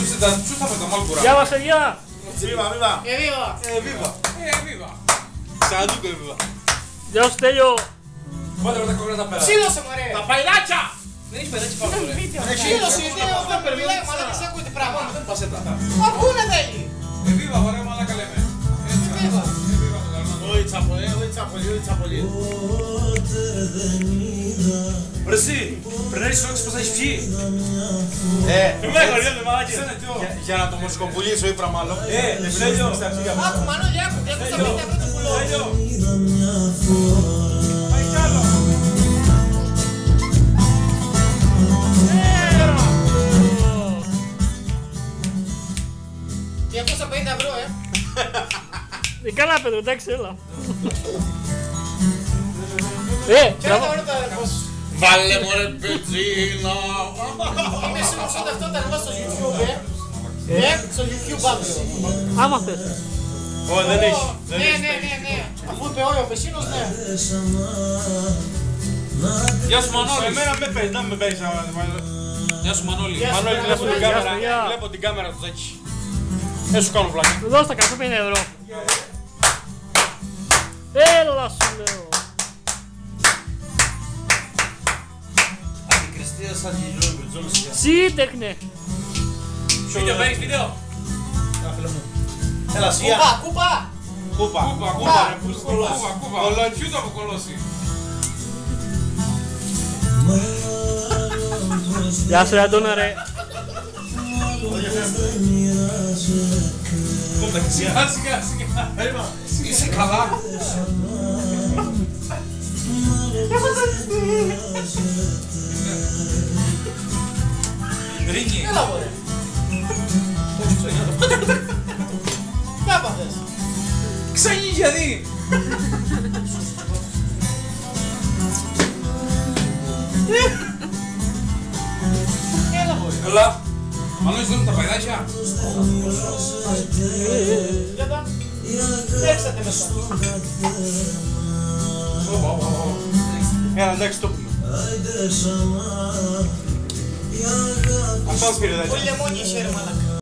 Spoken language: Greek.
Ποιος θα με τα μάλκουρα. Γεια μας, παιδιά. Viva, viva. Viva. Ξαναδούκο, viva. Γεια σου, Τέλειο. Πάτε με τα κόκκινα πέρα. Ξύλωσε μωρέ! Τα παϊλάκια! Δεν έχει παιδάκι πάνω ρε. Ξύλωσε, γιατί εγώ μιλάει μαλάκα σε ακούει τι πράγμα. Δεν πας έτρα. Μα πού είναι θέλει! Viva, ωραία μαλάκα λέμε. Viva. Viva το καλό. Όχι τσαπολί, όχι τσαπολί, όχι τσαπολί. Ρε εσύ, πριν έρθεις όλες πως θα έχεις πιει. Για να το μοσικοπουλήσω είπρα μάλλον. Τέλειο. Άκου Μανώλη, άκου, 250 ευρώ το πουλό. Τέλειο. Πάει κι άλλο. Καλά παιδί, εντάξει, έλα. Κοίτα όλα τα πώς. Βάλε μωρέ πετσίνα. Είμαι σίγουρος ότι αυτό ήταν στο YouTube, στο YouTube αύριο. Άμα θες. Όχι, δεν έχει. Ναι. Αφού είπε όλοι ο Πεσίνος, ναι. Γεια σου Μανώλη. Εμένα με παίζει, να με παίζει. Γεια σου Μανώλη. Μανώλη, βλέπω την Γεια σου, κάμερα. γεια. Βλέπω την κάμερα του Ζάκη. Δεν σου κάνω πλάκα. Δώσ' τα 150 ευρώ. Έλα σου λέω. Αντικριστία σαν τη Γιώργη Μπετζόλης. Σύντεκνε. Βίντεο, παίρνεις βίντεο. Έλα, σιγά. Κούπα. Κούπα. Κούπα. ρε, πούς κολλάς. Κολλώσει. Ποιο το αποκολώσει. Γεια σου ρε Αντώνα ρε. Σιγά. Είσαι καλά. Ρίγι. Έλα μωρέ. Τι άπαθες. Ξαγεί γιατί. Έλα μωρέ. Έλα. Μανώλης δίνουν τα παϊδάκια. Για τα. Τρέξατε μέσα. Έλα, εντάξει, το πούμε. Αυτός πήρε, Πολύ λεμόνι είσαι ρε μαλάκα.